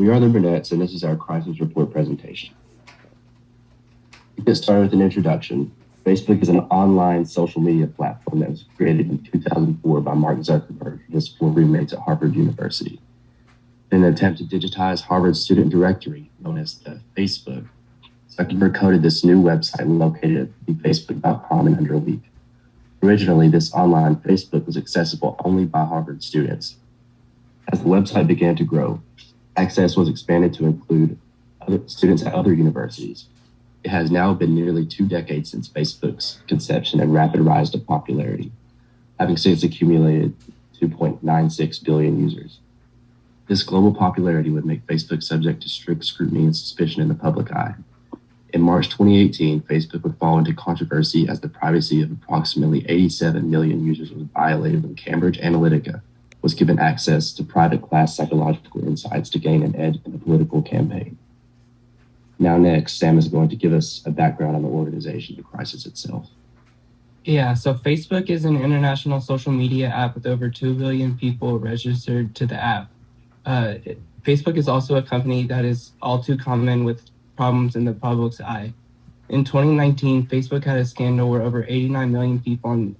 We are the Brunettes, and this is our crisis report presentation. To get started with an introduction, Facebook is an online social media platform that was created in 2004 by Mark Zuckerberg and his four roommates at Harvard University. In an attempt to digitize Harvard's student directory, known as the Facebook, Zuckerberg coded this new website located at facebook.com in under a week. Originally, this online Facebook was accessible only by Harvard students. As the website began to grow, access was expanded to include other students at other universities. It has now been nearly 2 decades since Facebook's conception and rapid rise to popularity, having since accumulated 2.96 billion users. This global popularity would make Facebook subject to strict scrutiny and suspicion in the public eye. In March 2018, Facebook would fall into controversy as the privacy of approximately 87 million users was violated when Cambridge Analytica was given access to private class psychological insights to gain an edge in a political campaign. Now next, Sam is going to give us a background on the organization, the crisis itself. Yeah, so Facebook is an international social media app with over 2 billion people registered to the app. Facebook is also a company that is all too common with problems in the public's eye. In 2019, Facebook had a scandal where over 89 million people on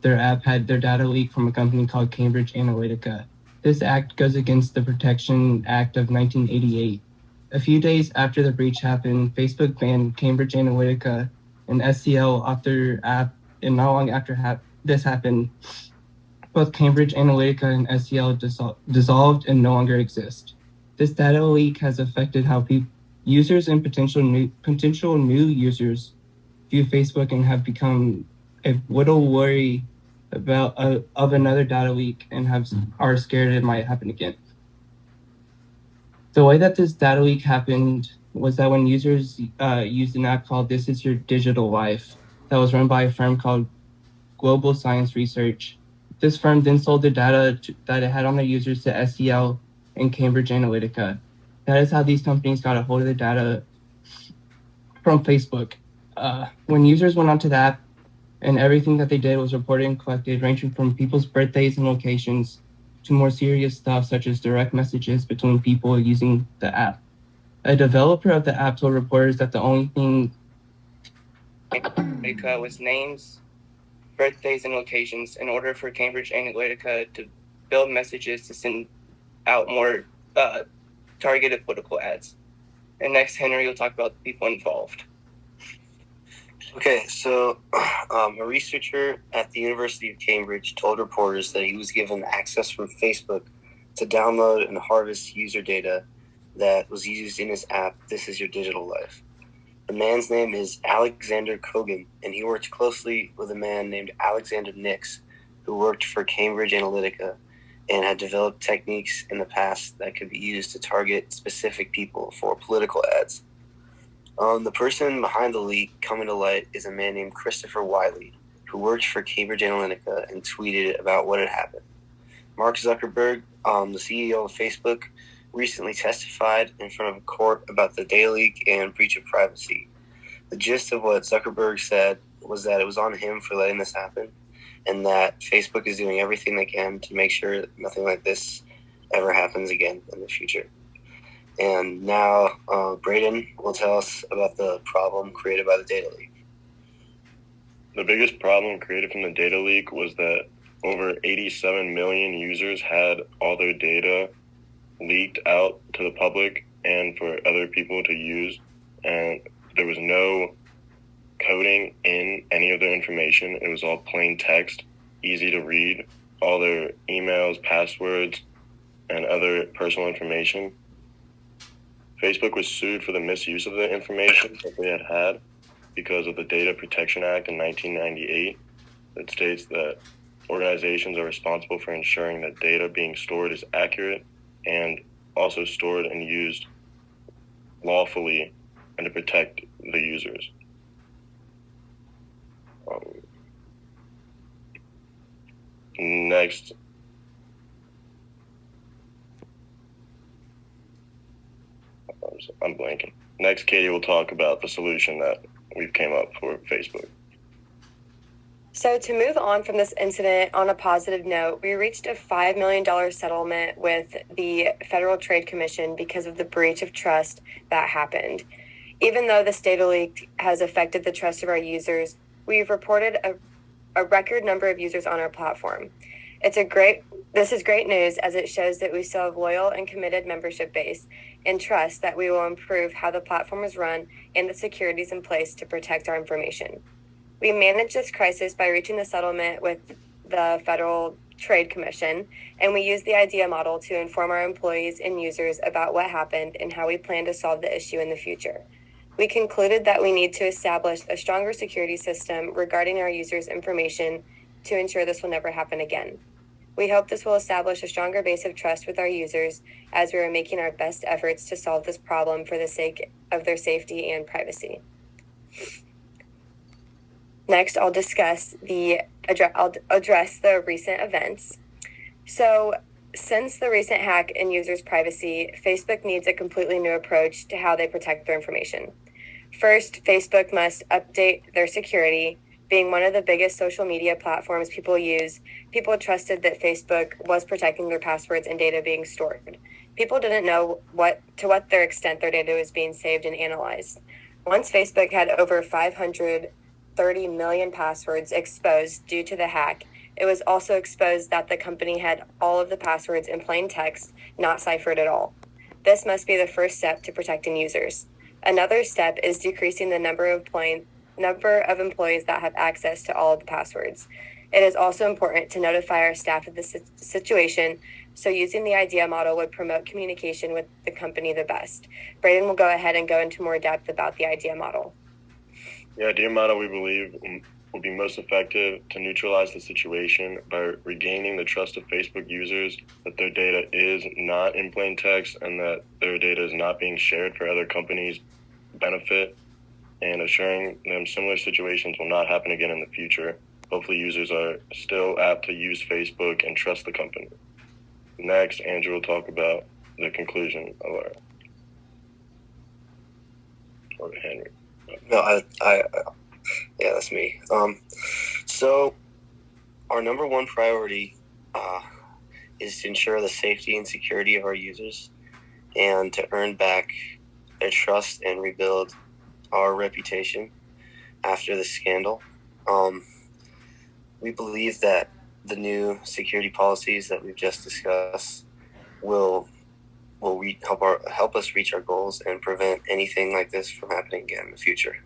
their app had their data leaked from a company called Cambridge Analytica. This act goes against the Protection Act of 1988. A few days after the breach happened, Facebook banned Cambridge Analytica and SCL off their app, and not long after this happened, both Cambridge Analytica and SCL dissolved and no longer exist. This data leak has affected how users and potential new users view Facebook and have become a little worried about of another data leak and are scared it might happen again. The way that this data leak happened was that when users used an app called This Is Your Digital Life that was run by a firm called Global Science Research. This firm then sold the data that it had on their users to SCL and Cambridge Analytica. That is how these companies got a hold of the data from Facebook. When users went onto the app, and everything that they did was reported and collected, ranging from people's birthdays and locations to more serious stuff such as direct messages between people using the app. A developer of the app told reporters that the only thing they cut was names, birthdays, and locations in order for Cambridge Analytica to build messages to send out more targeted political ads. And next, Henry will talk about the people involved. Okay, so a researcher at the University of Cambridge told reporters that he was given access from Facebook to download and harvest user data that was used in his app, This Is Your Digital Life. The man's name is Alexander Kogan, and he worked closely with a man named Alexander Nix, who worked for Cambridge Analytica and had developed techniques in the past that could be used to target specific people for political ads. The person behind the leak coming to light is a man named Christopher Wiley, who worked for Cambridge Analytica and tweeted about what had happened. Mark Zuckerberg, the CEO of Facebook, recently testified in front of a court about the data leak and breach of privacy. The gist of what Zuckerberg said was that it was on him for letting this happen, and that Facebook is doing everything they can to make sure that nothing like this ever happens again in the future. And now Braden will tell us about the problem created by the data leak. The biggest problem created from the data leak was that over 87 million users had all their data leaked out to the public and for other people to use, and there was no coding in any of their information. It was all plain text, easy to read, all their emails, passwords, and other personal information. Facebook was sued for the misuse of the information that they had because of the Data Protection Act in 1998 that states that organizations are responsible for ensuring that data being stored is accurate and also stored and used lawfully and to protect the users. Next, I'm blanking. Next, Katie will talk about the solution that we've came up for Facebook. So to move on from this incident on a positive note, we reached a $5 million settlement with the Federal Trade Commission because of the breach of trust that happened. Even though this data leak has affected the trust of our users, we've reported a record number of users on our platform. This is great news, as it shows that we still have loyal and committed membership base and trust that we will improve how the platform is run and the securities in place to protect our information. We managed this crisis by reaching the settlement with the Federal Trade Commission, and we used the IDEA model to inform our employees and users about what happened and how we plan to solve the issue in the future. We concluded that we need to establish a stronger security system regarding our users' information to ensure this will never happen again. We hope this will establish a stronger base of trust with our users as we are making our best efforts to solve this problem for the sake of their safety and privacy. Next, I'll address the recent events. So, since the recent hack in users' privacy, Facebook needs a completely new approach to how they protect their information. First, Facebook must update their security. Being one of the biggest social media platforms people use, people trusted that Facebook was protecting their passwords and data being stored. People didn't know to what their extent their data was being saved and analyzed. Once Facebook had over 530 million passwords exposed due to the hack, it was also exposed that the company had all of the passwords in plain text, not ciphered at all. This must be the first step to protecting users. Another step is decreasing the number of employees that have access to all of the passwords. It is also important to notify our staff of the situation, so using the IDEA model would promote communication with the company the best. Braden will go ahead and go into more depth about the IDEA model. The IDEA model, we believe, will be most effective to neutralize the situation by regaining the trust of Facebook users that their data is not in plain text and that their data is not being shared for other companies' benefit, and assuring them similar situations will not happen again in the future. Hopefully users are still apt to use Facebook and trust the company. Next, Andrew will talk about the conclusion of our... Or Henry. No, yeah, that's me. So our number one priority is to ensure the safety and security of our users and to earn back their trust and rebuild our reputation after the scandal. We believe that the new security policies that we've just discussed will help us reach our goals and prevent anything like this from happening again in the future.